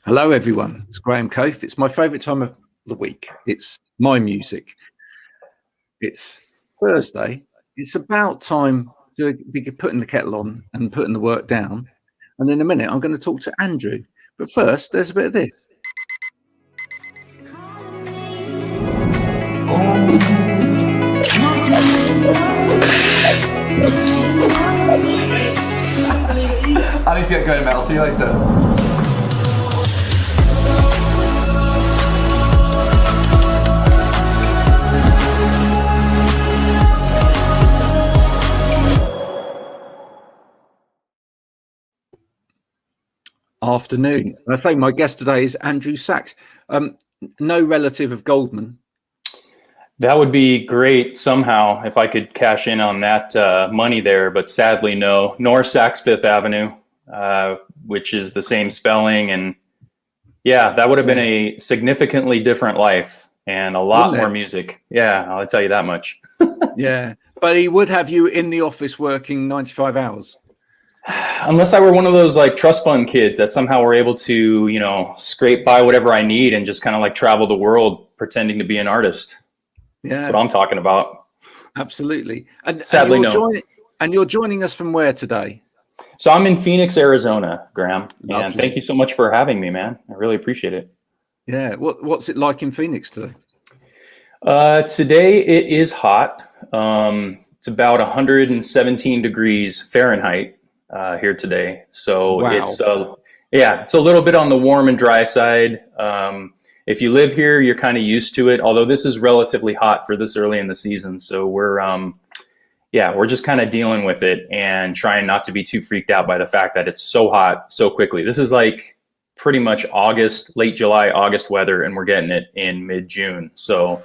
Hello, everyone. It's Graham Coath. It's my favourite time of the week. It's my music. It's Thursday. It's about time to be putting the kettle on and putting the work down. And in a minute, I'm going to talk to Andrew. But first, there's a bit of this. I need to get going, Mel. See you later. Afternoon. I say my guest today is Andrew Sachs. No relative of Goldman. That would be great somehow if I could cash in on that money there, but sadly no. Nor Saks Fifth Avenue, which is the same spelling, and yeah, that would have been a significantly different life and a lot more music. Yeah, I'll tell you that much. Yeah, but he would have you in the office working 95 hours. Unless I were one of those like trust fund kids that somehow were able to, you know, scrape by whatever I need and just kind of like travel the world pretending to be an artist. Yeah, that's what I'm talking about. Absolutely. And sadly, you're joining us from where today? So I'm in Phoenix, Arizona, Graham. Lovely. And thank you so much for having me, man. I really appreciate it. Yeah. What's it like in Phoenix today? Today it is hot. It's about 117 degrees Fahrenheit here today. So wow. It's a little bit on the warm and dry side. If you live here, you're kind of used to it, although this is relatively hot for this early in the season. So we're just kind of dealing with it and trying not to be too freaked out by the fact that it's so hot so quickly. This is like pretty much late July, August weather, and we're getting it in mid-June. So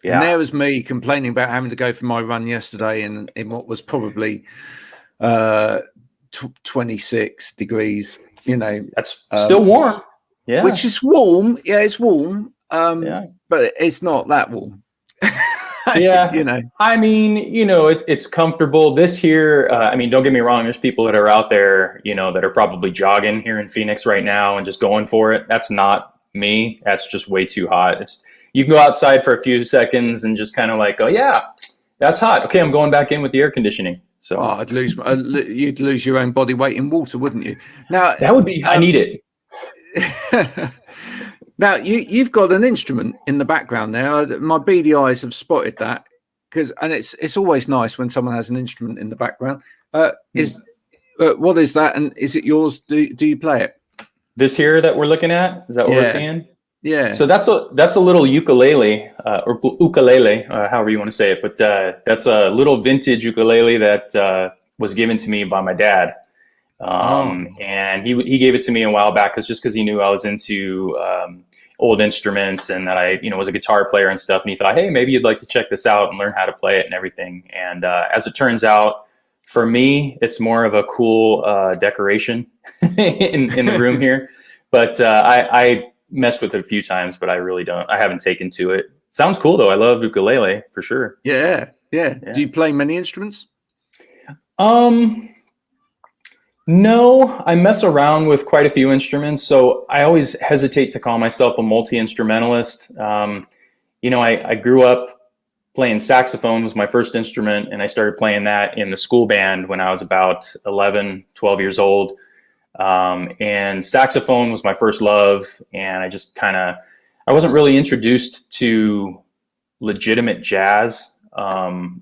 yeah. And there was me complaining about having to go for my run yesterday in what was probably 26 degrees, you know. That's still warm. Yeah. Which is warm. Yeah, it's warm. But it's not that warm. Yeah. You know. I mean, you know, it's comfortable. This here, I mean, don't get me wrong, there's people that are out there, you know, that are probably jogging here in Phoenix right now and just going for it. That's not me. That's just way too hot. You can go outside for a few seconds and just kind of like, oh yeah, that's hot. Okay, I'm going back in with the air conditioning. So you'd lose your own body weight in water, wouldn't you? Now that would be. I need it. Now you've got an instrument in the background there. My beady eyes have spotted that and it's always nice when someone has an instrument in the background. What is that, and is it yours? Do you play it? This here that we're looking at, is that what we're seeing? Yeah. So that's a little ukulele or ukulele, however you want to say it. But that's a little vintage ukulele that was given to me by my dad. And he gave it to me a while back because he knew I was into old instruments and that I, you know, was a guitar player and stuff. And he thought, hey, maybe you'd like to check this out and learn how to play it and everything. And as it turns out, for me, it's more of a cool decoration in the room here. But I messed with it a few times, but I haven't taken to it. Sounds cool though. I love ukulele for sure. Yeah. Do you play many instruments? No, I mess around with quite a few instruments. So I always hesitate to call myself a multi-instrumentalist. You know, I grew up playing saxophone was my first instrument, and I started playing that in the school band when I was about 11, 12 years old. And saxophone was my first love. And I wasn't really introduced to legitimate jazz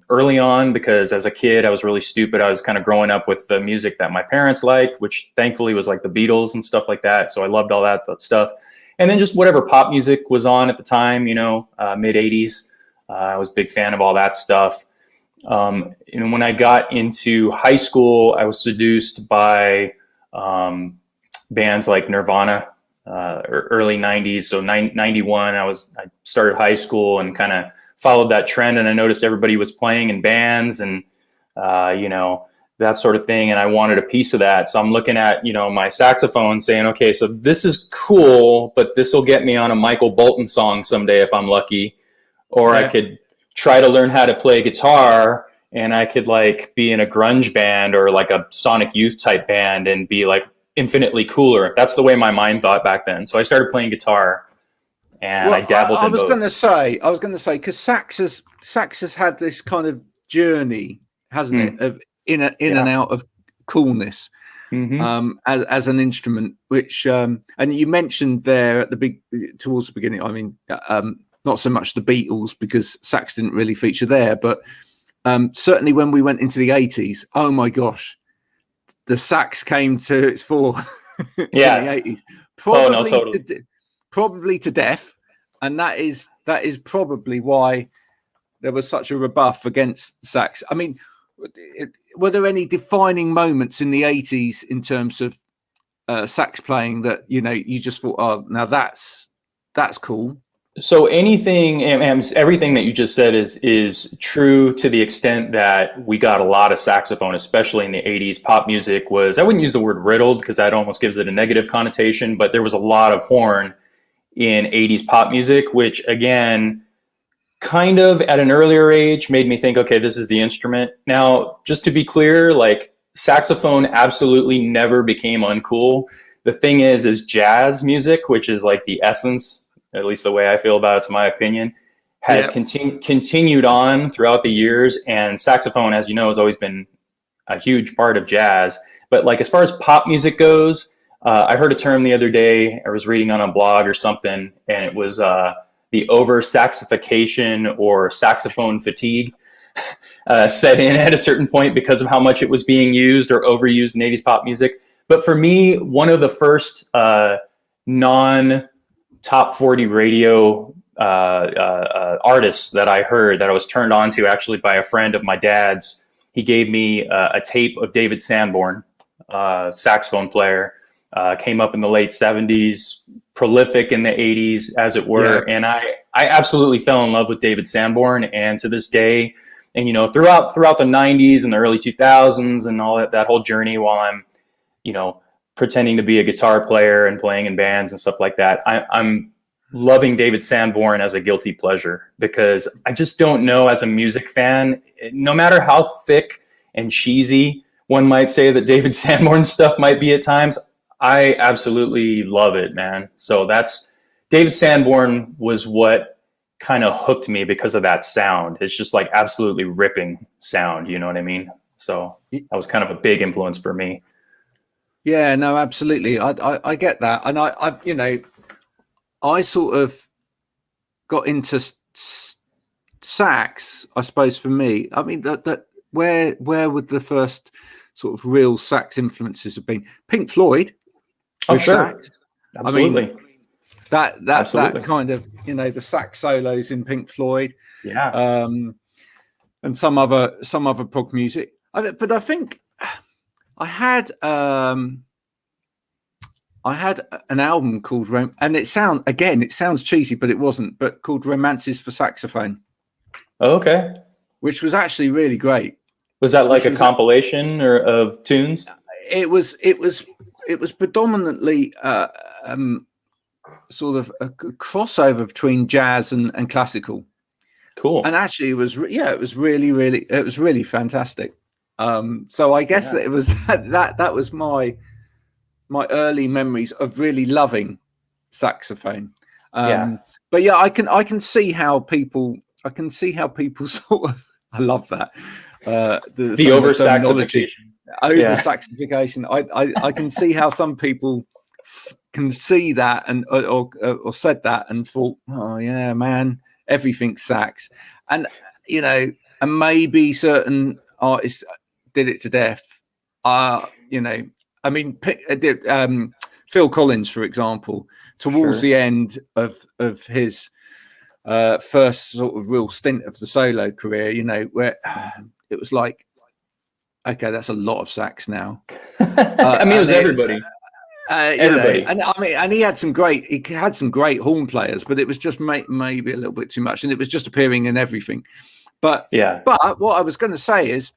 early on, because as a kid, I was really stupid. I was kind of growing up with the music that my parents liked, which thankfully was like the Beatles and stuff like that. So I loved all that stuff. And then just whatever pop music was on at the time, you know, mid 80s. I was a big fan of all that stuff. And when I got into high school, I was seduced by bands like Nirvana, early 90s. So 91, I started high school and kind of followed that trend, and I noticed everybody was playing in bands and, you know, that sort of thing. And I wanted a piece of that. So I'm looking at, you know, my saxophone saying, okay, so this is cool, but this will get me on a Michael Bolton song someday if I'm lucky. Or I could try to learn how to play guitar, and I could like be in a grunge band or like a Sonic Youth type band and be like infinitely cooler. That's the way my mind thought back then. So I started playing guitar, and I dabbled in both. I was going to say, because sax has had this kind of journey, hasn't it, of in and out of coolness. As an instrument, which and you mentioned there at towards the beginning, I mean, not so much the Beatles, because sax didn't really feature there, but certainly when we went into the 80s, oh my gosh, the sax came to its fore in the 80s, probably to death, and that is probably why there was such a rebuff against sax. I mean, were there any defining moments in the 80s in terms of sax playing that you just thought, oh, now that's cool? So everything that you just said is true to the extent that we got a lot of saxophone, especially in the 80s. Pop music was, I wouldn't use the word riddled because that almost gives it a negative connotation, but there was a lot of horn in 80s pop music, which again, kind of at an earlier age made me think, okay, this is the instrument. Now, just to be clear, like saxophone absolutely never became uncool. The thing is jazz music, which is like the essence, at least the way I feel about it, to my opinion, has continued on throughout the years. And saxophone, as you know, has always been a huge part of jazz. But like as far as pop music goes, I heard a term the other day. I was reading on a blog or something, and it was the over-saxification or saxophone fatigue set in at a certain point because of how much it was being used or overused in 80s pop music. But for me, one of the first non-top 40 radio artists that I heard, that I was turned on to actually by a friend of my dad's, he gave me a tape of David Sanborn, saxophone player, came up in the late 70s, prolific in the 80s, as it were. Yeah. And I absolutely fell in love with David Sanborn. And to this day, and, throughout the 90s and the early 2000s and all that whole journey, while I'm, pretending to be a guitar player and playing in bands and stuff like that, I'm loving David Sanborn as a guilty pleasure, because I just don't know, as a music fan, no matter how thick and cheesy one might say that David Sanborn stuff might be at times, I absolutely love it, man. So David Sanborn was what kind of hooked me because of that sound. It's just like absolutely ripping sound, you know what I mean? So that was kind of a big influence for me. Yeah, no, absolutely. I get that. And I sort of got into sax, I suppose, for me. I mean, that where would the first sort of real sax influences have been? Pink Floyd. Oh, sure. Sax. Absolutely. I mean, that kind of, the sax solos in Pink Floyd. Yeah. And some other prog music. But I think I had an album called and it sounds cheesy, but it wasn't, but called Romances for Saxophone. Oh, okay. Which was actually really great. Was that like a compilation of tunes? It was predominantly sort of a crossover between jazz and classical. Cool. And actually it was really fantastic. So I guess that it was that was my early memories of really loving saxophone. But yeah, I can see how people sort of, I love that. The over saxification. Over saxification. I can see how some people can see that and or said that and thought, oh yeah, man, everything's sax. And and maybe certain artists did it to death. I mean, Phil Collins, for example, towards the end of his first sort of real stint of the solo career, where it was like, okay, that's a lot of sax now. I mean, it was everybody. Everybody. And I mean, and he had some great horn players, but it was just maybe a little bit too much, and it was just appearing in everything. But what I was going to say is,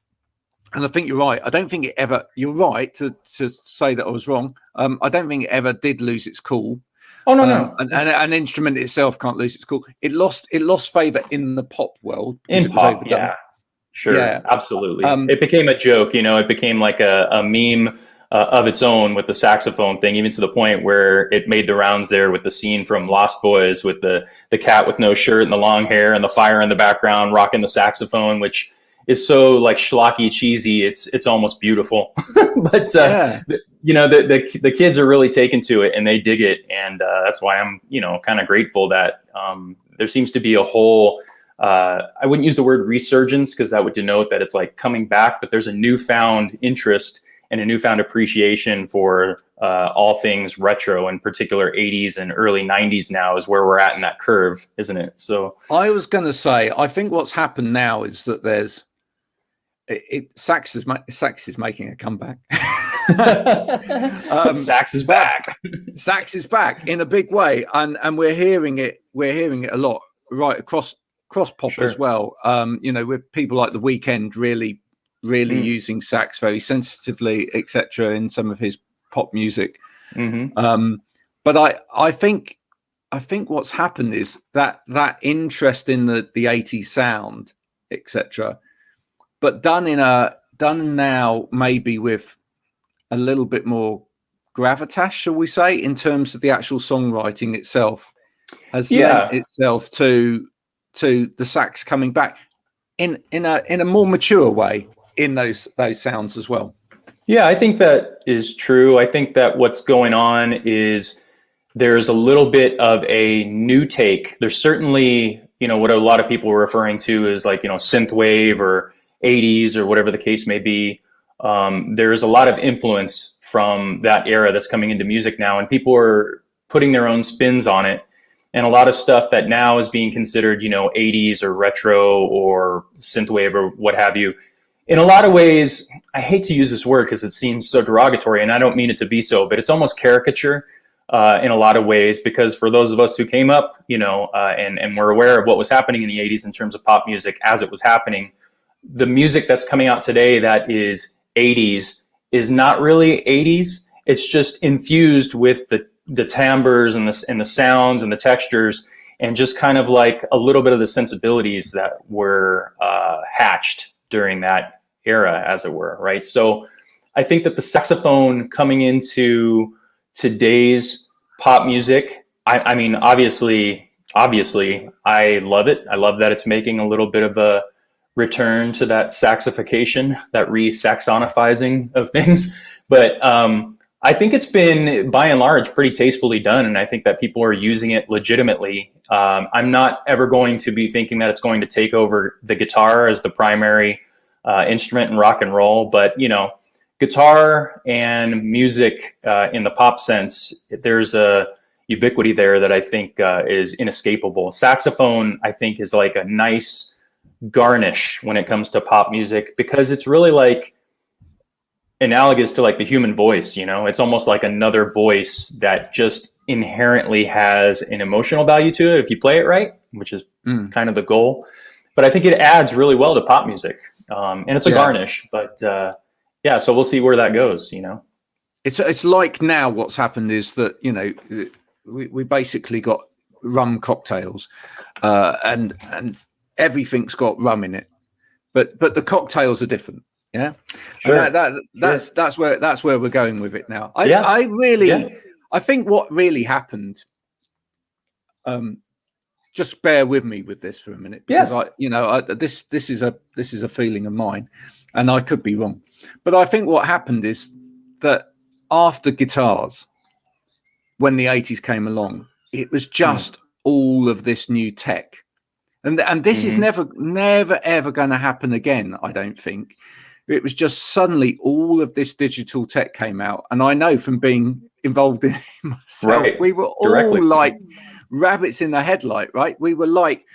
and I think you're right. I don't think it ever. You're right to say that I was wrong. I don't think it ever did lose its cool. Oh no. And an instrument itself can't lose its cool. It lost favor in the pop world. In pop, yeah, sure, absolutely. It became a joke. It became like a meme of its own with the saxophone thing, even to the point where it made the rounds there with the scene from Lost Boys with the cat with no shirt and the long hair and the fire in the background rocking the saxophone, which is so like schlocky cheesy. It's almost beautiful. But the kids are really taken to it and they dig it, and that's why I'm kind of grateful that there seems to be a whole I wouldn't use the word resurgence because that would denote that it's like coming back, but there's a newfound interest and a newfound appreciation for all things retro, in particular 80s and early 90s now is where we're at in that curve, isn't it? So I was going to say, I think what's happened now is that there's sax is making a comeback. Sax is back. Sax is back in a big way, and we're hearing it a lot right across pop as well. With people like The Weeknd really using sax very sensitively, etc., in some of his pop music. But I think what's happened is that interest in the 80s sound, etc., but done now maybe with a little bit more gravitas, shall we say, in terms of the actual songwriting itself, has lent itself to the sax coming back in a more mature way in those sounds as well. Yeah, I think that is true. I think that what's going on is there's a little bit of a new take. There's certainly, what a lot of people are referring to is like, synthwave or 80s or whatever the case may be. There's a lot of influence from that era that's coming into music now, and people are putting their own spins on it. And a lot of stuff that now is being considered, 80s or retro or synthwave or what have you. In a lot of ways, I hate to use this word because it seems so derogatory, and I don't mean it to be so, but it's almost caricature in a lot of ways, because for those of us who came up, and were aware of what was happening in the 80s in terms of pop music as it was happening, the music that's coming out today that is 80s is not really 80s. It's just infused with the timbres and the sounds and the textures, and just kind of like a little bit of the sensibilities that were hatched during that era, as it were, right? So I think that the saxophone coming into today's pop music, I mean, obviously, I love it. I love that it's making a little bit of a return to that saxification, that re-saxonifying of things. But I think it's been, by and large, pretty tastefully done, and I think that people are using it legitimately. I'm not ever going to be thinking that it's going to take over the guitar as the primary instrument in rock and roll, but guitar and music in the pop sense, there's a ubiquity there that I think is inescapable. Saxophone, I think, is like a nice garnish when it comes to pop music, because it's really like analogous to like the human voice. It's almost like another voice that just inherently has an emotional value to it if you play it right, which is kind of the goal. But I think it adds really well to pop music, and it's a garnish. But so we'll see where that goes. It's like now what's happened is that we basically got rum cocktails, and everything's got rum in it, but the cocktails are different. Yeah, sure. And that's where we're going with it now. I think what really happened. Just bear with me with this for a minute, because this is a feeling of mine, and I could be wrong, but I think what happened is that after guitars, when the 80s came along, it was just all of this new tech, and this is never ever going to happen again, I don't think. It was just suddenly all of this digital tech came out, and I know from being involved in it myself, we were all like rabbits in the headlight, right? We were like,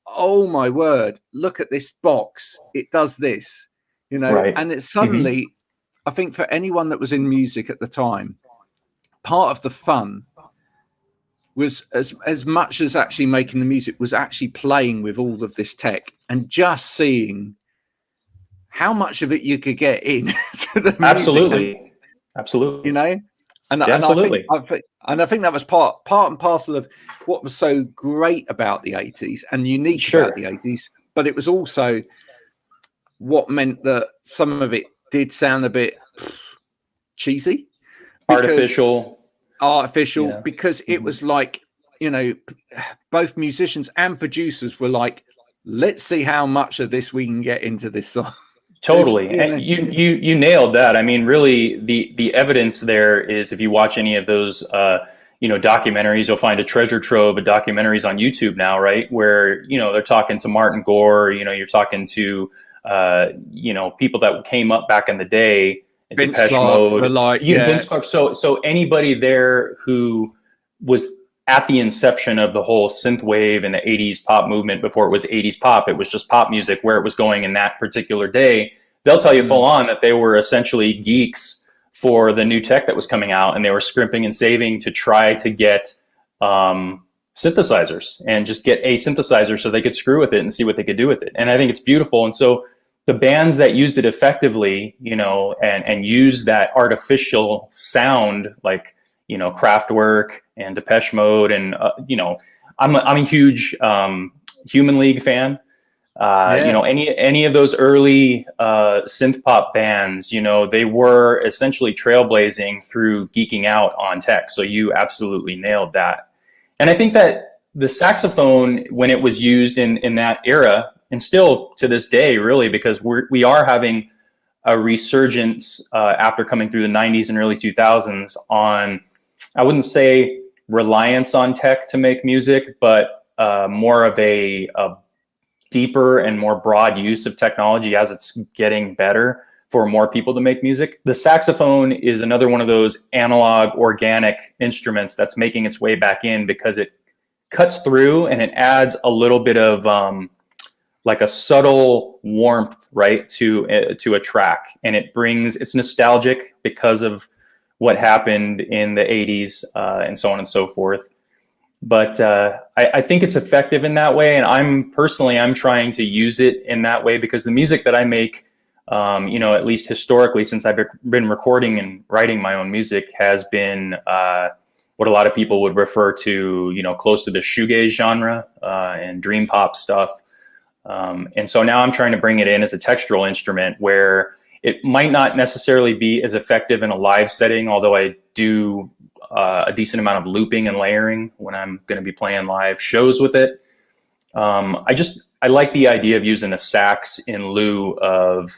oh my word, look at this box, it does this, and it's suddenly, I think for anyone that was in music at the time, part of the fun was as much as actually making the music was actually playing with all of this tech and just seeing how much of it you could get in to the music. Absolutely. And absolutely. I think that was part and parcel of what was so great about the 80s and unique about the 80s. But it was also what meant that some of it did sound a bit cheesy, artificial, yeah. Because it was like, you know, both musicians and producers were like, let's see how much of this we can get into this song. Totally. And you nailed that. I mean, really the evidence there is, if you watch any of those documentaries, you'll find a treasure trove of documentaries on YouTube now, right? Where, they're talking to Martin Gore, you're talking to people that came up back in the day, Vince Clarke, Vince Clarke. So anybody there who was at the inception of the whole synth wave and the 80s pop movement, before it was 80s pop, it was just pop music, where it was going in that particular day, they'll tell you full on that they were essentially geeks for the new tech that was coming out, and they were scrimping and saving to try to get synthesizers and just get a synthesizer so they could screw with it and see what they could do with it. And I think it's beautiful. And so the bands that used it effectively, and used that artificial sound, like, Kraftwerk and Depeche Mode, and I'm a huge Human League fan. Any of those early synth pop bands, they were essentially trailblazing through geeking out on tech. So you absolutely nailed that. And I think that the saxophone, when it was used in that era, and still to this day, really, because we are having a resurgence after coming through the 90s and early 2000s on, I wouldn't say reliance on tech to make music, but more of a deeper and more broad use of technology as it's getting better for more people to make music. The saxophone is another one of those analog, organic instruments that's making its way back in, because it cuts through and it adds a little bit of like a subtle warmth, right, to a track. And it's nostalgic because of what happened in the 80s and so on and so forth. But I think it's effective in that way. And I'm trying to use it in that way, because the music that I make, at least historically, since I've been recording and writing my own music, has been what a lot of people would refer to, close to the shoegaze genre and dream pop stuff. And so now I'm trying to bring it in as a textural instrument, where it might not necessarily be as effective in a live setting, although I do a decent amount of looping and layering when I'm going to be playing live shows with it. I like the idea of using a sax in lieu of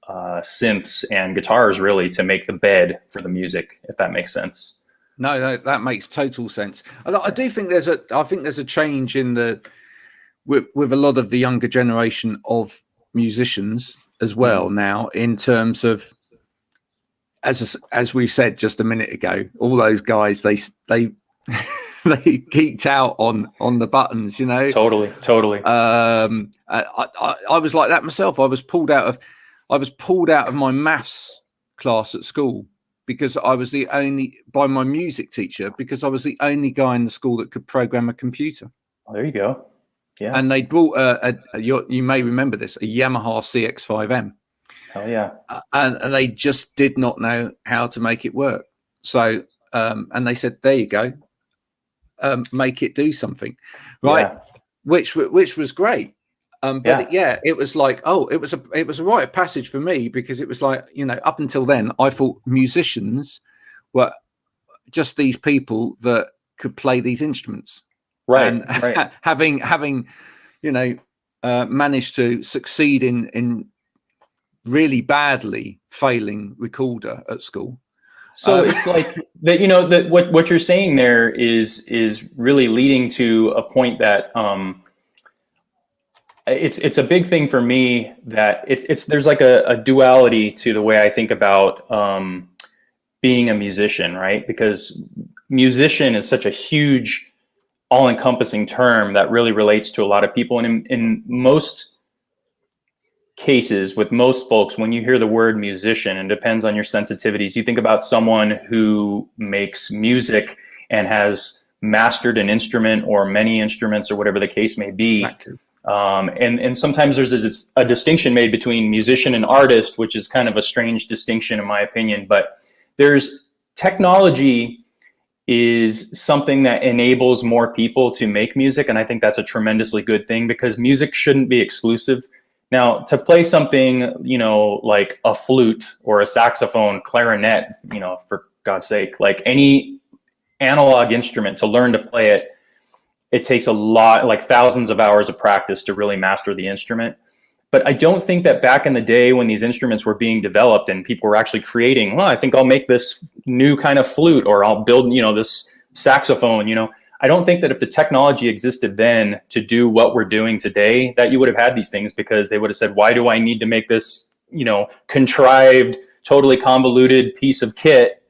synths and guitars, really, to make the bed for the music, if that makes sense. No, that makes total sense. I do think there's a change in with a lot of the younger generation of musicians as well now, in terms of, as we said just a minute ago, all those guys, they they geeked out on the buttons, Totally. I was like that myself. I was pulled out of my maths class at school because I was by my music teacher, because I was the only guy in the school that could program a computer. Oh, there you go. Yeah. And they brought you may remember this, a Yamaha CX-5M. Oh yeah. And they just did not know how to make it work. So and they said, there you go, make it do something, right? Yeah. Which was great. But it was like, it was a rite of passage for me, because it was like, up until then I thought musicians were just these people that could play these instruments. Right. And right. having managed to succeed in really badly failing recorder at school. So it's like that, that what you're saying there is really leading to a point that it's a big thing for me, that there's like a duality to the way I think about being a musician, right? Because musician is such a huge, all-encompassing term that really relates to a lot of people. And in most cases, with most folks, when you hear the word musician, and depends on your sensitivities, you think about someone who makes music and has mastered an instrument or many instruments, or whatever the case may be. And sometimes there's a distinction made between musician and artist, which is kind of a strange distinction in my opinion. But there's technology is something that enables more people to make music. And I think that's a tremendously good thing, because music shouldn't be exclusive. Now, to play something, you know, like a flute or a saxophone, clarinet, you know, for God's sake, like any analog instrument, to learn to play it, it takes a lot, like thousands of hours of practice to really master the instrument. But I don't think that back in the day when these instruments were being developed and people were actually creating, well, I think I'll make this new kind of flute, or I'll build, you know, this saxophone, you know, I don't think that if the technology existed then to do what we're doing today, that you would have had these things, because they would have said, why do I need to make this, you know, contrived, totally convoluted piece of kit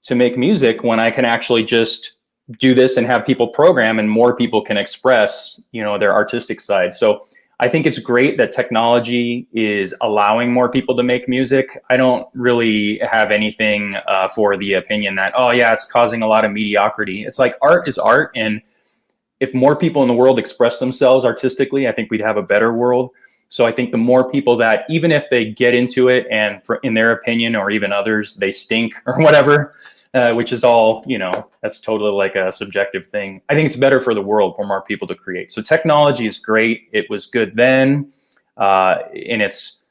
to make music when I can actually just do this and have people program, and more people can express, you know, their artistic side. So I think it's great that technology is allowing more people to make music. I don't really have anything for the opinion that, oh yeah, it's causing a lot of mediocrity. It's like, art is art. And if more people in the world express themselves artistically, I think we'd have a better world. So I think the more people that, even if they get into it and in their opinion, or even others, they stink or whatever, which is all, you know, that's totally like a subjective thing. I think it's better for the world for more people to create. So technology is great. It was good then in its,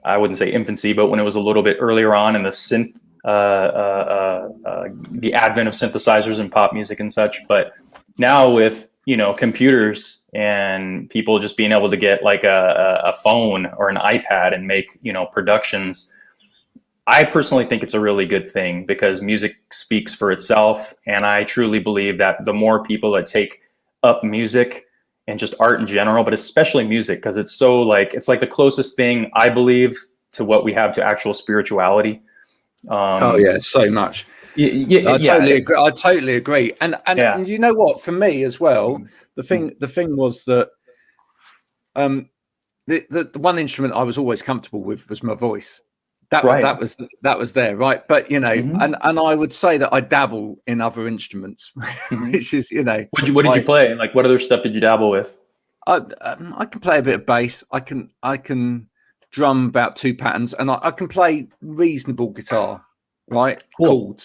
I wouldn't say infancy, but when it was a little bit earlier on in the the advent of synthesizers and pop music and such. But now with, you know, computers and people just being able to get like a phone or an iPad and make, you know, productions, I personally think it's a really good thing, because music speaks for itself. And I truly believe that the more people that take up music and just art in general, but especially music, because it's so like, it's like the closest thing, I believe, to what we have to actual spirituality. Oh yeah, so much. I totally agree. And you know what, for me as well, the thing was that the one instrument I was always comfortable with was my voice. That was there, right? But you know, and I would say that I dabble in other instruments, which is, you know, what did you play? Like, what other stuff did you dabble with? I can play a bit of bass. I can drum about 2 patterns, and I can play reasonable guitar, right? Cool.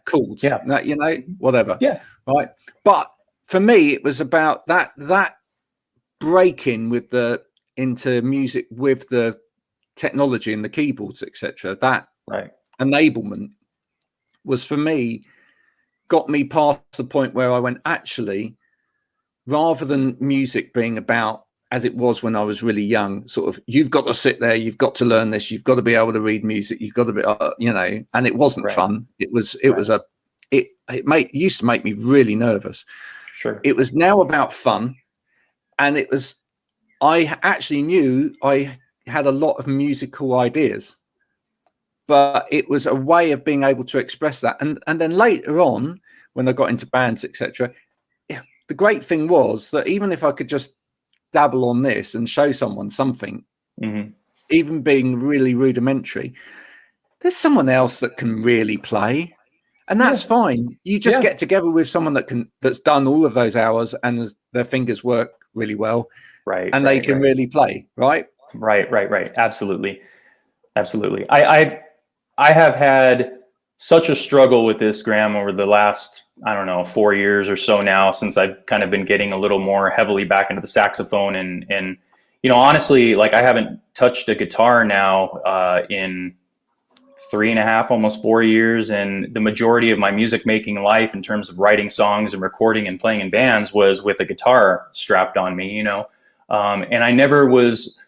Chords, yeah, you know, whatever, right? But for me, it was about that breaking with into music with the technology and the keyboards, etc. That enablement was, for me, got me past the point where I went, actually, rather than music being about, as it was when I was really young, sort of, you've got to sit there, you've got to learn this, you've got to be able to read music, you've got to be, you know, and it wasn't fun. It used to make me really nervous. Sure. It was now about fun. And it was, I actually knew I had a lot of musical ideas, but it was a way of being able to express that. And then later on, when I got into bands, etc., the great thing was that even if I could just dabble on this and show someone something, even being really rudimentary, there's someone else that can really play, and that's fine. You just get together with someone that's done all of those hours and their fingers work really well, and they can really play, right? Right. Absolutely. I have had such a struggle with this, Graham, over the last, I don't know, 4 years or so now, since I've kind of been getting a little more heavily back into the saxophone. And you know, honestly, like, I haven't touched a guitar now in 3.5, almost 4 years. And the majority of my music making life, in terms of writing songs and recording and playing in bands, was with a guitar strapped on me, you know. And I never was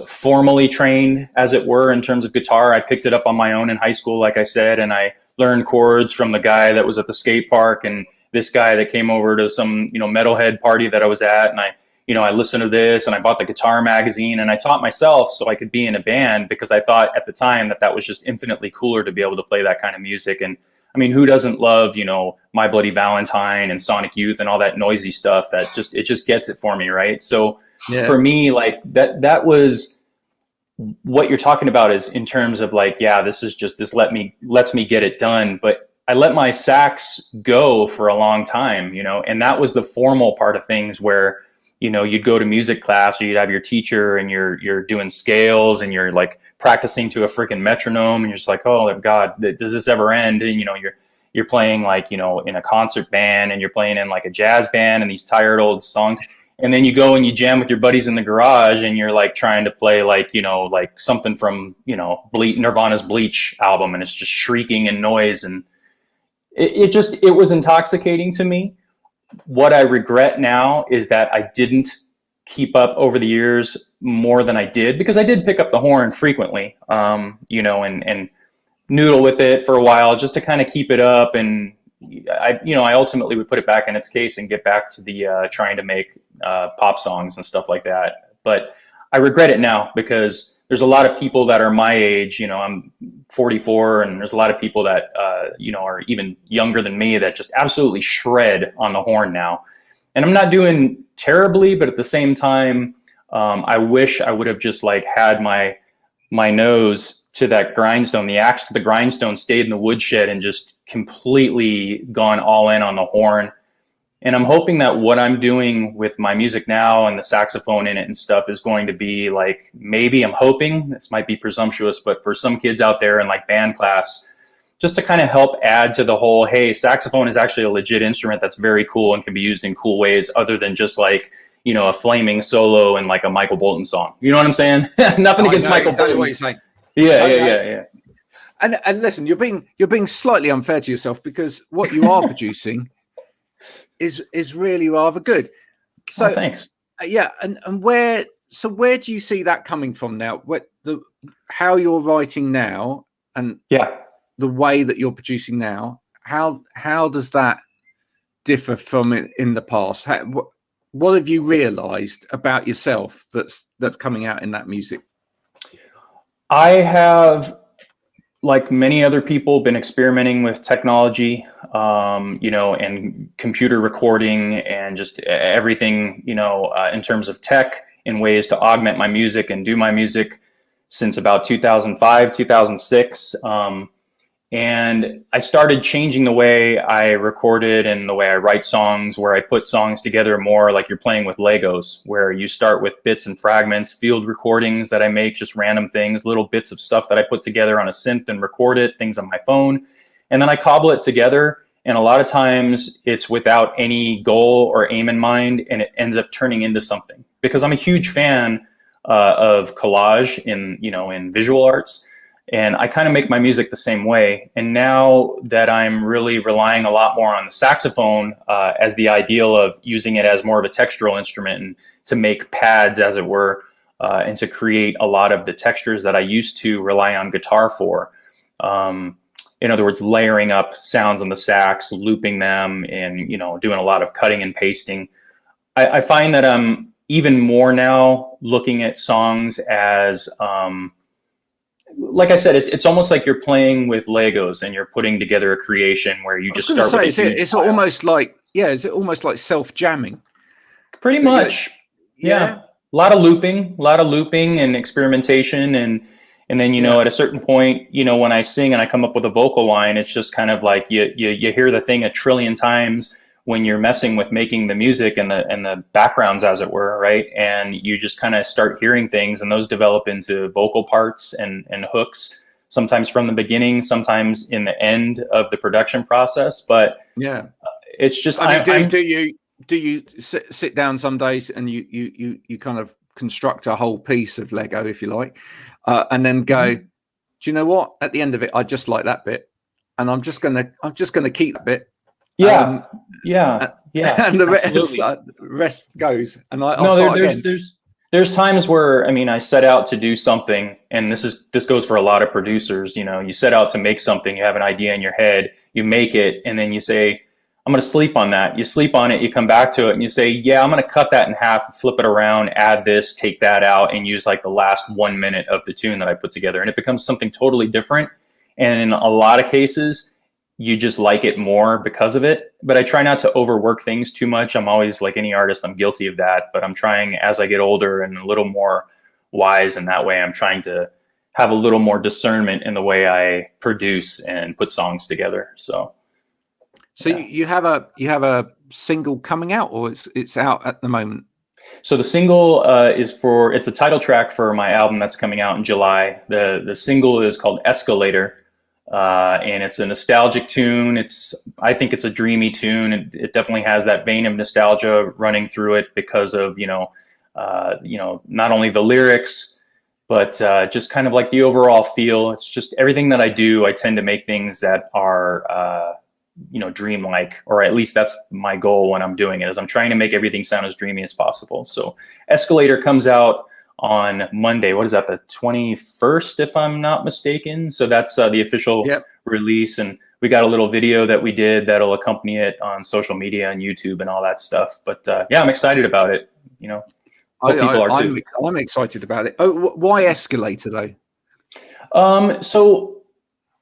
formally trained, as it were, in terms of guitar. I picked it up on my own in high school, like I said, and I learned chords from the guy that was at the skate park and this guy that came over to some, you know, metalhead party that I was at. And I listened to this, and I bought the guitar magazine, and I taught myself so I could be in a band, because I thought at the time that was just infinitely cooler to be able to play that kind of music. And I mean, who doesn't love, you know, My Bloody Valentine and Sonic Youth and all that noisy stuff that it just gets it for me, right? So for me, like, that was what you're talking about, is in terms of like, this lets me get it done. But I let my sax go for a long time, you know, and that was the formal part of things, where, you know, you'd go to music class, or you'd have your teacher, and you're doing scales, and you're like practicing to a freaking metronome, and you're just like, oh God, does this ever end? And, you know, you're playing, like, you know, in a concert band, and you're playing in like a jazz band, and these tired old songs. And then you go and you jam with your buddies in the garage, and you're like trying to play like, like something from, Nirvana's Bleach album, and it's just shrieking and noise. And it was intoxicating to me. What I regret now is that I didn't keep up over the years more than I did, because I did pick up the horn frequently, and noodle with it for a while just to kind of keep it up. And I ultimately would put it back in its case and get back to the trying to make pop songs and stuff like that. But I regret it now, because there's a lot of people that are my age. I'm 44, and there's a lot of people that are even younger than me that just absolutely shred on the horn now. And I'm not doing terribly, but at the same time, I wish I would have just like had my nose to that grindstone, the axe to the grindstone, stayed in the woodshed and just completely gone all in on the horn. And I'm hoping that what I'm doing with my music now and the saxophone in it and stuff is going to be like, maybe I'm hoping, this might be presumptuous, but for some kids out there in like band class, just to kind of help add to the whole, hey, saxophone is actually a legit instrument that's very cool and can be used in cool ways other than just like, a flaming solo and like a Michael Bolton song. You know what I'm saying? Nothing against Michael exactly Bolton. What you're saying. Yeah. And listen, you're being slightly unfair to yourself, because what you are producing is really rather good. So thanks. And where do you see that coming from now? How you're writing now, and the way that you're producing now, how does that differ from it in the past? What have you realized about yourself that's coming out in that music? I have, like many other people, been experimenting with technology, and computer recording and just everything, in terms of tech, in ways to augment my music and do my music since about 2005, 2006. And I started changing the way I recorded and the way I write songs, where I put songs together more like you're playing with Legos, where you start with bits and fragments, field recordings that I make, just random things, little bits of stuff that I put together on a synth and record it, things on my phone. And then I cobble it together. And a lot of times it's without any goal or aim in mind, and it ends up turning into something. Because I'm a huge fan of collage in visual arts. And I kind of make my music the same way. And now that I'm really relying a lot more on the saxophone as the ideal of using it as more of a textural instrument and to make pads, as it were, and to create a lot of the textures that I used to rely on guitar for. In other words, layering up sounds on the sax, looping them, and doing a lot of cutting and pasting. I find that I'm even more now looking at songs as like I said, it's almost like you're playing with Legos and you're putting together a creation where you just start with it's almost like, is it almost like self-jamming? Pretty much. Yeah. A lot of looping and experimentation. And then, at a certain point, when I sing and I come up with a vocal line, it's just kind of like you hear the thing a trillion times when you're messing with making the music and the backgrounds, as it were, right? And you just kind of start hearing things, and those develop into vocal parts and hooks, sometimes from the beginning, sometimes in the end of the production process. But it's just, do you sit down some days and you kind of construct a whole piece of Lego, if you like, and then go, do you know what? At the end of it, I just like that bit, and I'm just gonna keep that bit. And the rest goes, and I'll start again. There's times where, I set out to do something, and this goes for a lot of producers. You set out to make something, you have an idea in your head, you make it, and then you say, I'm going to sleep on that. You sleep on it, you come back to it, and you say, I'm going to cut that in half, flip it around, add this, take that out, and use like the last 1 minute of the tune that I put together, and it becomes something totally different. And in a lot of cases, you just like it more because of it. But I try not to overwork things too much. I'm always, like any artist, I'm guilty of that. But I'm trying, as I get older and a little more wise in that way, I'm trying to have a little more discernment in the way I produce and put songs together. So you have a single coming out, or it's out at the moment? So the single it's the title track for my album that's coming out in July. The single is called Escalator. and it's a nostalgic tune. I think it's a dreamy tune. It definitely has that vein of nostalgia running through it because of, not only the lyrics, but just kind of like the overall feel. It's just everything that I do, I tend to make things that are, dreamlike, or at least that's my goal when I'm doing it, is I'm trying to make everything sound as dreamy as possible. So Escalator comes out on Monday. What is that? The 21st, if I'm not mistaken. So that's the official release. And we got a little video that we did that'll accompany it on social media and YouTube and all that stuff. But I'm excited about it. Hope people are too. I'm excited about it. Oh, why Escalator though? So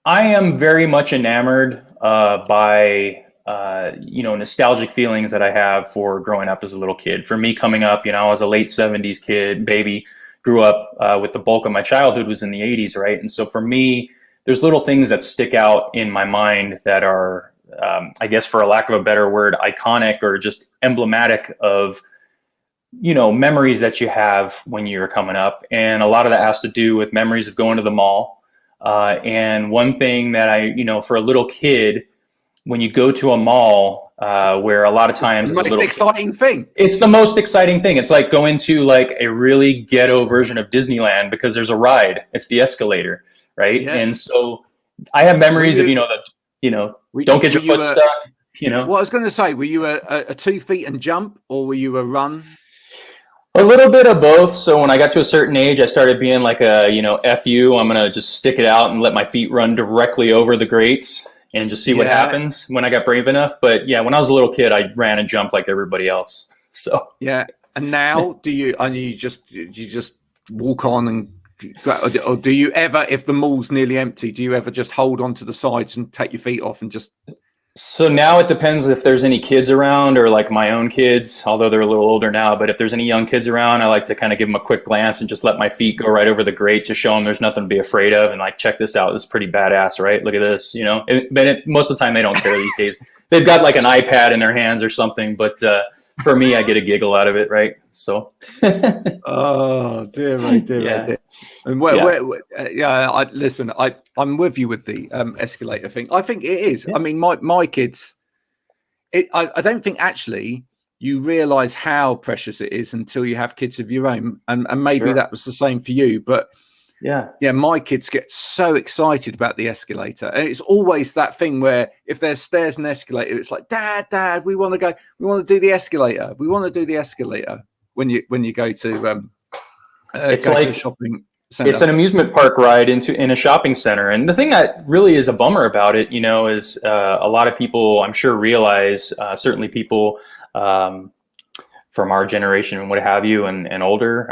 I am very much enamored by nostalgic feelings that I have for growing up as a little kid. For me, coming up, I was a late 70s kid, baby, grew up with the bulk of my childhood was in the 80s, right? And so for me, there's little things that stick out in my mind that are, I guess for a lack of a better word, iconic or just emblematic of memories that you have when you're coming up. And a lot of that has to do with memories of going to the mall. And one thing that for a little kid, when you go to a mall, where a lot of times it's the most exciting thing. It's the most exciting thing. It's like going to like a really ghetto version of Disneyland because there's a ride. It's the escalator, right? Yeah. And so I have memories of don't get your foot stuck. Well, I was going to say, were you a 2 feet and jump, or were you a run? A little bit of both. So when I got to a certain age, I started being like F you, I'm going to just stick it out and let my feet run directly over the grates and just see what happens when I got brave enough. But yeah, when I was a little kid, I ran and jumped like everybody else. So yeah. And now you just walk on and, or do you ever, if the mall's nearly empty, do you ever just hold on to the sides and take your feet off and just... So now it depends if there's any kids around or like my own kids, although they're a little older now. But if there's any young kids around, I like to kind of give them a quick glance and just let my feet go right over the grate to show them there's nothing to be afraid of. And like, check this out. This is pretty badass, right? Look at this, But most of the time they don't care these days. They've got like an iPad in their hands or something. But for me, I get a giggle out of it, right? So. Oh, dear. And listen, I'm with you with the escalator thing. I think it is. Yeah. I mean, my kids, I don't think actually you realize how precious it is until you have kids of your own. And maybe that was the same for you. But yeah, my kids get so excited about the escalator. And it's always that thing where if there's stairs and escalator, it's like, Dad, we want to do the escalator. We want to do the escalator when you go to it's go like to a shopping center. It's an amusement park ride in a shopping center. And the thing that really is a bummer about it, is a lot of people, I'm sure, realize, certainly people from our generation and what have you, and older,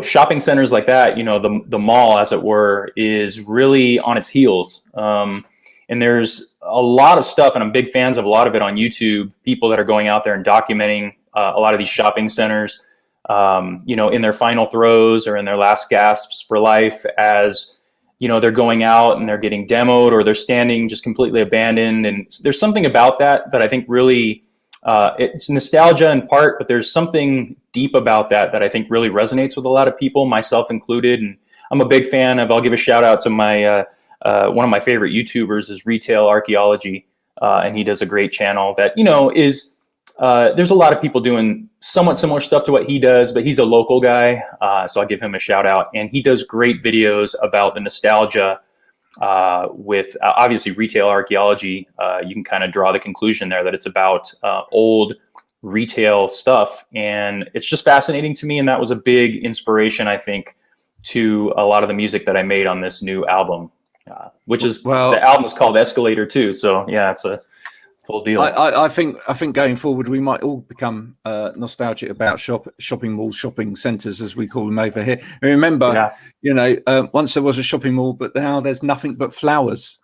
shopping centers like that, the mall, as it were, is really on its heels. And there's a lot of stuff, and I'm big fans of a lot of it on YouTube, people that are going out there and documenting a lot of these shopping centers, in their final throes or in their last gasps for life, as they're going out and they're getting demoed, or they're standing just completely abandoned. And there's something about that I think really, it's nostalgia in part, but there's something deep about that I think really resonates with a lot of people, myself included. And I'm a big fan of, I'll give a shout out to my, one of my favorite YouTubers is Retail Archaeology. And he does a great channel that, is, there's a lot of people doing somewhat similar stuff to what he does, but he's a local guy. So I'll give him a shout out. And he does great videos about the nostalgia with obviously Retail Archaeology. You can kind of draw the conclusion there that it's about old retail stuff. And it's just fascinating to me. And that was a big inspiration, I think, to a lot of the music that I made on this new album, which is, the album is called Escalator too. So yeah, it's a full deal. I think going forward, we might all become nostalgic about shopping malls, shopping centres, as we call them over here. And remember, once there was a shopping mall, but now there's nothing but flowers.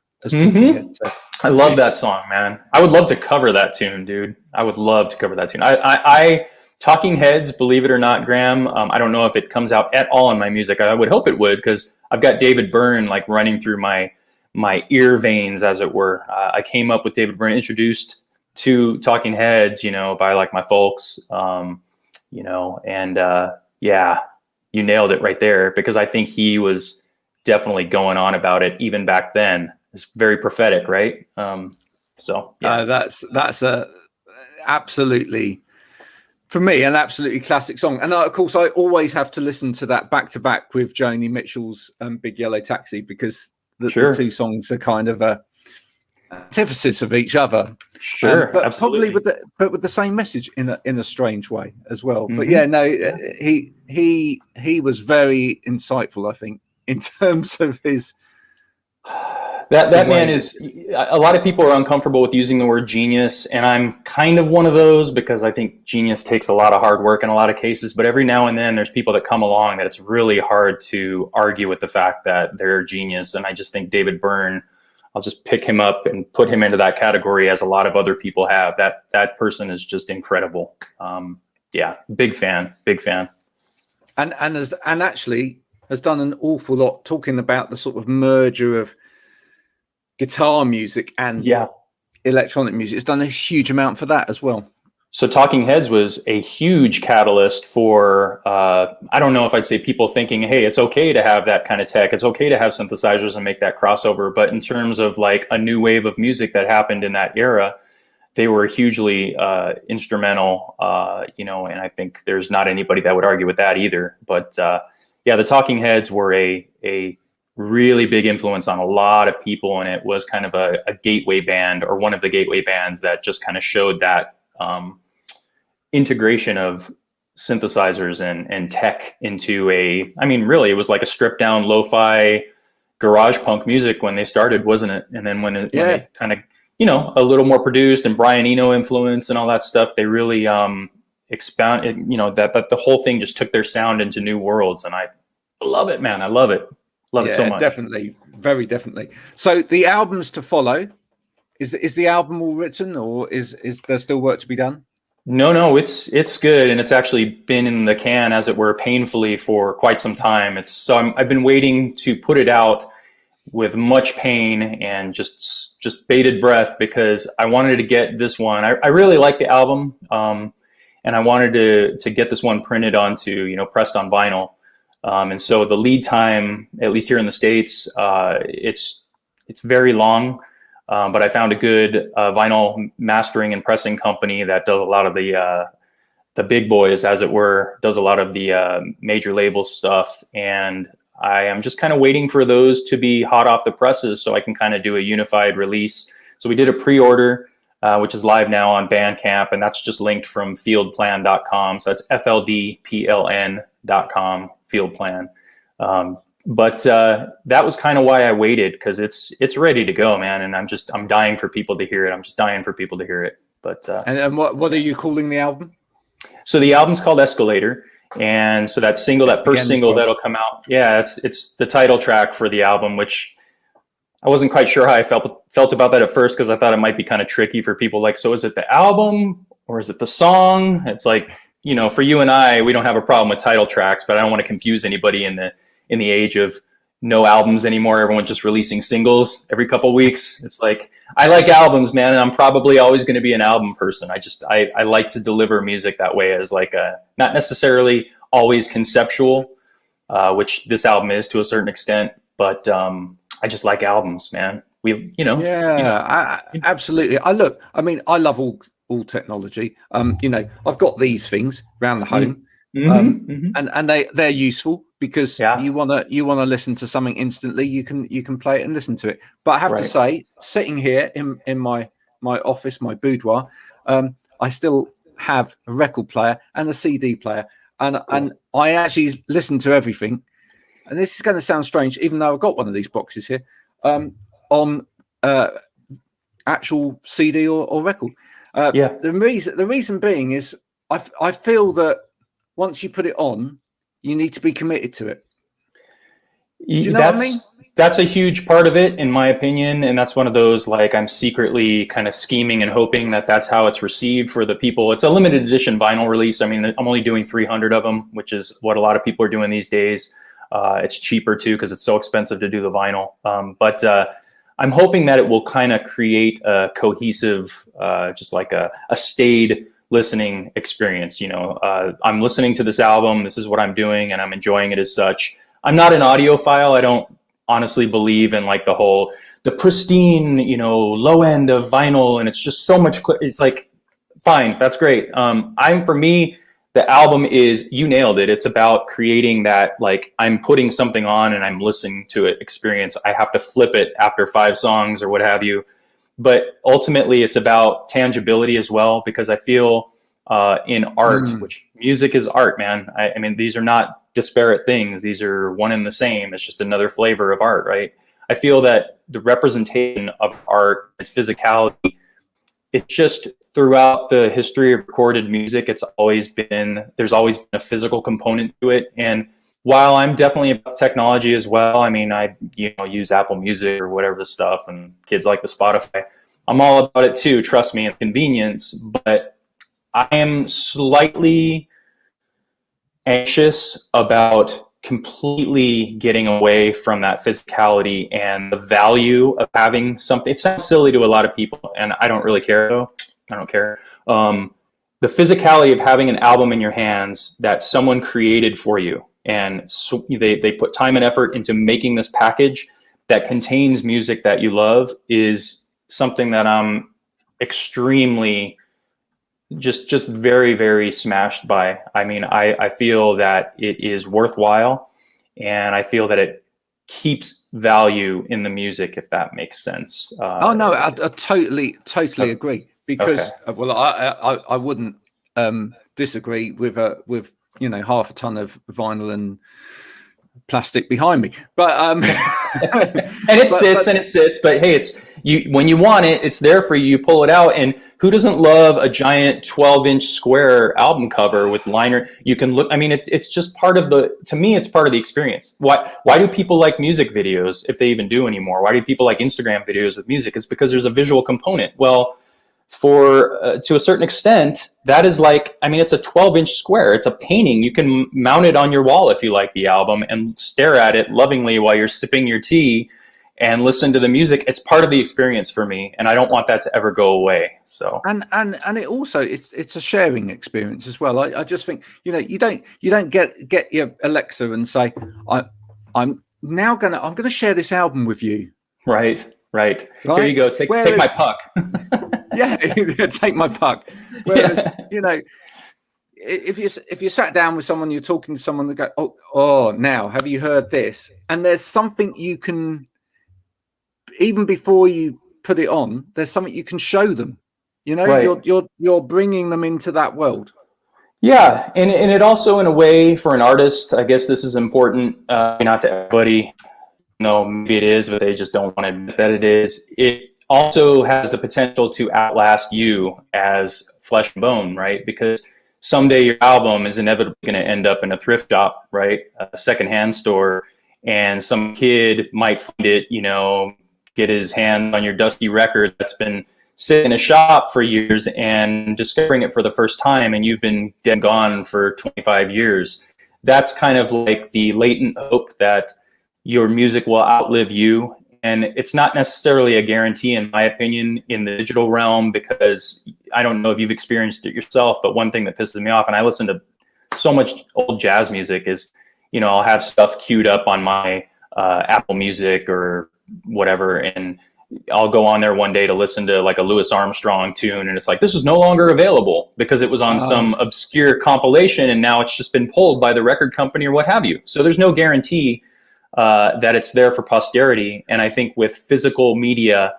I love that song, man. I would love to cover that tune, dude. I would love to cover that tune. I Talking Heads, believe it or not, Graham, I don't know if it comes out at all in my music. I would hope it would, because I've got David Byrne like running through my ear veins, as it were. I came up with David Byrne, introduced to Talking Heads, by like my folks, and you nailed it right there, because I think he was definitely going on about it even back then. It's very prophetic, right? So yeah, that's a absolutely, for me, an absolutely classic song. And of course, I always have to listen to that back to back with Joni Mitchell's Big Yellow Taxi, because the two songs are kind of a antithesis of each other. Sure, but absolutely. probably with the same message in a strange way as well. But yeah, no, he was very insightful, I think, in terms of his. That man is, a lot of people are uncomfortable with using the word genius, and I'm kind of one of those, because I think genius takes a lot of hard work in a lot of cases. But every now and then there's people that come along that it's really hard to argue with the fact that they're a genius. And I just think David Byrne, I'll just pick him up and put him into that category, as a lot of other people have. That person is just incredible. Yeah, big fan. And actually has done an awful lot talking about the sort of merger of guitar music and electronic music. It's done a huge amount for that as well. So Talking Heads was a huge catalyst for, I don't know if I'd say people thinking, hey, it's okay to have that kind of tech. It's okay to have synthesizers and make that crossover. But in terms of like a new wave of music that happened in that era, they were hugely instrumental, and I think there's not anybody that would argue with that either. But the Talking Heads were a really big influence on a lot of people, and it was kind of a gateway band, or one of the gateway bands that just kind of showed that integration of synthesizers and tech into really it was like a stripped down lo-fi garage punk music when they started, wasn't it? And then when they kind of, a little more produced, and Brian Eno influence and all that stuff, they really expounded, that the whole thing just took their sound into new worlds. And I love it, man. I love it. Love it so much. Definitely. Very definitely. So the albums to follow, is the album all written, or is there still work to be done? No, it's good, and it's actually been in the can, as it were, painfully for quite some time. I've been waiting to put it out with much pain and just bated breath, because I wanted to get this one. I really like the album, and I wanted to get this one printed onto, pressed on vinyl. And so the lead time, at least here in the States, it's very long. But I found a good vinyl mastering and pressing company that does a lot of the big boys, as it were, does a lot of the major label stuff. And I am just kind of waiting for those to be hot off the presses so I can kind of do a unified release. So we did a pre-order, which is live now on Bandcamp, and that's just linked from fieldplan.com. So that's FLDPLN.com, Fieldplan. But that was kind of why I waited, because it's ready to go, man. And I'm dying for people to hear it. I'm just dying for people to hear it. But and what are you calling the album? So the album's called Escalator. And so that first single that'll come out, it's the title track for the album, which I wasn't quite sure how I felt about that at first, because I thought it might be kind of tricky for people. Like, so is it the album or is it the song? It's like, for you and I, we don't have a problem with title tracks, but I don't want to confuse anybody in the age of no albums anymore. Everyone's just releasing singles every couple weeks. It's like, I like albums, man, and I'm probably always going to be an album person. I like to deliver music that way, as like not necessarily always conceptual, which this album is to a certain extent, but I just like albums, man. Absolutely. I love all technology. I've got these things around the home. And they're useful, because you want to listen to something instantly, you can play it and listen to it. But I have to say, sitting here in my office, my boudoir, I still have a record player and a CD player, and I actually listen to everything. And this is going to sound strange, even though I've got one of these boxes here, on actual CD or record. The reason being is I feel that once you put it on, you need to be committed to it. Do you know what I mean? That's a huge part of it, in my opinion. And that's one of those, like, I'm secretly kind of scheming and hoping that that's how it's received for the people. It's a limited edition vinyl release. I mean, I'm only doing 300 of them, which is what a lot of people are doing these days. It's cheaper too, because it's so expensive to do the vinyl. But I'm hoping that it will kind of create a cohesive, just like a stayed listening experience. I'm listening to this album, this is what I'm doing, and I'm enjoying it as such. I'm not an audiophile. I don't honestly believe in like the pristine, you know, low end of vinyl, and it's just so much it's like, fine, that's great. For me, the album is, you nailed it. It's about creating that, like, I'm putting something on and I'm listening to it experience. I have to flip it after 5 songs or what have you. But ultimately it's about tangibility as well, because I feel in art, which music is art, man. I mean, these are not disparate things. These are one and the same. It's just another flavor of art, right? I feel that the representation of art, its physicality, it's just throughout the history of recorded music, there's always been a physical component to it. And while I'm definitely about technology as well, I mean, I use Apple Music or whatever the stuff, and kids like the Spotify. I'm all about it too, trust me, and convenience. But I am slightly anxious about completely getting away from that physicality and the value of having something. It sounds silly to a lot of people, and I don't really care though. I don't care. The physicality of having an album in your hands that someone created for you, and so they put time and effort into making this package that contains music that you love, is something that I'm extremely just very, very smashed by. I mean, I feel that it is worthwhile, and I feel that it keeps value in the music, if that makes sense. Oh no, I totally agree, because well, I wouldn't disagree with half a ton of vinyl and plastic behind me, but and it sits, but hey, it's you, when you want it, it's there for you. You pull it out, and who doesn't love a giant 12-inch square album cover with liner? You can look, I mean, it's just part of to me, it's part of the experience. Why do people like music videos, if they even do anymore? Why do people like Instagram videos with music? It's because there's a visual component. Well, to a certain extent, that is like, I mean, it's a 12-inch square. It's a painting. You can mount it on your wall if you like the album and stare at it lovingly while you're sipping your tea and listen to the music. It's part of the experience for me, and I don't want that to ever go away. So and it also, it's a sharing experience as well. I just think, you don't get your Alexa and say, I'm gonna share this album with you. Right. Here you go. Take my puck. Yeah, take my puck. Whereas, if you sat down with someone, you're talking to someone, that go, oh, now have you heard this? And there's something you can, even before you put it on, there's something you can show them. Right. You're bringing them into that world. Yeah, and it also, in a way, for an artist, I guess this is important. Not to everybody. No, maybe it is, but they just don't want to admit that it is. It also has the potential to outlast you as flesh and bone, right? Because someday your album is inevitably going to end up in a thrift shop, right? A secondhand store, and some kid might find it, get his hand on your dusty record that's been sitting in a shop for years and discovering it for the first time, and you've been dead and gone for 25 years. That's kind of like the latent hope that your music will outlive you. And it's not necessarily a guarantee, in my opinion, in the digital realm, because I don't know if you've experienced it yourself, but one thing that pisses me off, and I listen to so much old jazz music, is, I'll have stuff queued up on my Apple Music or whatever, and I'll go on there one day to listen to like a Louis Armstrong tune, and it's like, this is no longer available because it was on some obscure compilation, and now it's just been pulled by the record company or what have you. So there's no guarantee that it's there for posterity. And I think with physical media,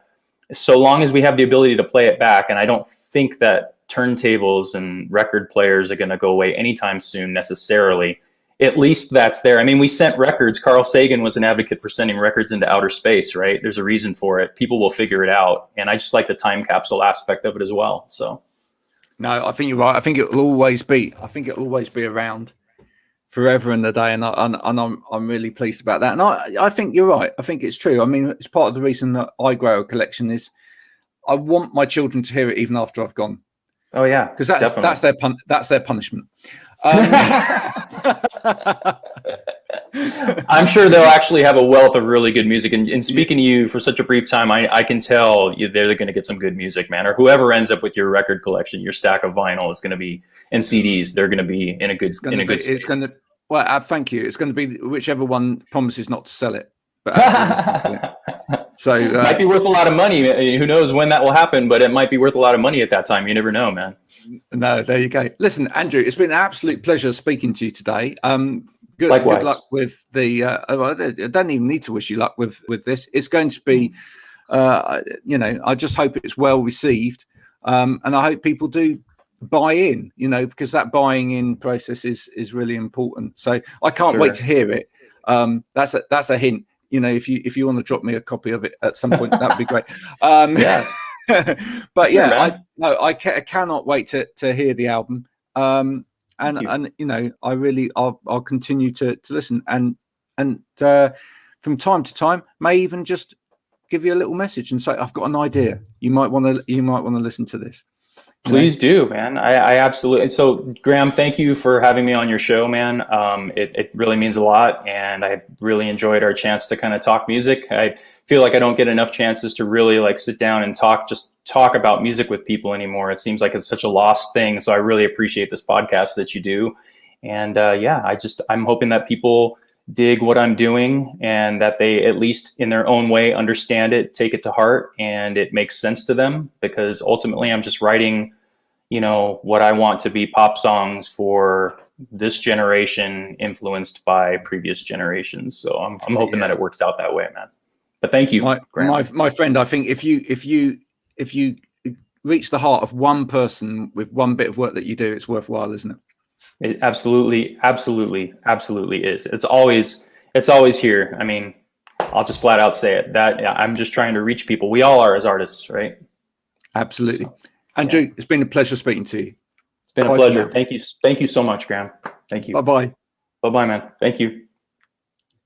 so long as we have the ability to play it back, and I don't think that turntables and record players are going to go away anytime soon necessarily, at least that's there. I mean, we sent records. Carl Sagan was an advocate for sending records into outer space, right? There's a reason for it. People will figure it out. And I just like the time capsule aspect of it as well. So no, I think you're right. I think it'll always be around forever and a day, and I'm really pleased about that. And I think you're right. I think it's true. I mean, it's part of the reason that I grow a collection is I want my children to hear it even after I've gone. Oh yeah, because that's their punishment. I'm sure they'll actually have a wealth of really good music. And speaking to you for such a brief time, I can tell they're going to get some good music, man. Or whoever ends up with your record collection, your stack of vinyl is going to be, and CDs, they're going to be in a good. Well, thank you. It's going to be whichever one promises not to sell it. but actually listen to it. So might be worth a lot of money. Who knows when that will happen, but it might be worth a lot of money at that time. You never know, man. No, there you go. Listen, Andrew, it's been an absolute pleasure speaking to you today. Good luck with the. I don't even need to wish you luck with this. It's going to be, I just hope it's well received, and I hope people do buy in. Because that buying in process is really important. So I can't wait to hear it. That's a hint. If you want to drop me a copy of it at some point, that would be great. Yeah. But yeah, I cannot wait to hear the album. And I'll continue to listen and from time to time may even just give you a little message and say, I've got an idea. You might want to listen to this. Please do, man. I absolutely. So Graham, thank you for having me on your show, man. It really means a lot. And I really enjoyed our chance to kind of talk music. I feel like I don't get enough chances to really like sit down and talk about music with people anymore. It seems like it's such a lost thing. So I really appreciate this podcast that you do. And I'm hoping that people dig what I'm doing and that they, at least in their own way, understand it, take it to heart, and it makes sense to them, because ultimately I'm just writing, what I want to be pop songs for this generation, influenced by previous generations. So I'm hoping that it works out that way, man. But thank you, my friend. I think if you reach the heart of one person with one bit of work that you do, it's worthwhile, isn't it? It absolutely is. It's always here. I mean, I'll just flat out say it, that I'm just trying to reach people. We all are as artists, right? Absolutely. So, Andrew, It's been a pleasure speaking to you. It's been a pleasure. Thank you so much, Graham. Thank you. Bye-bye. Bye-bye, man. Thank you.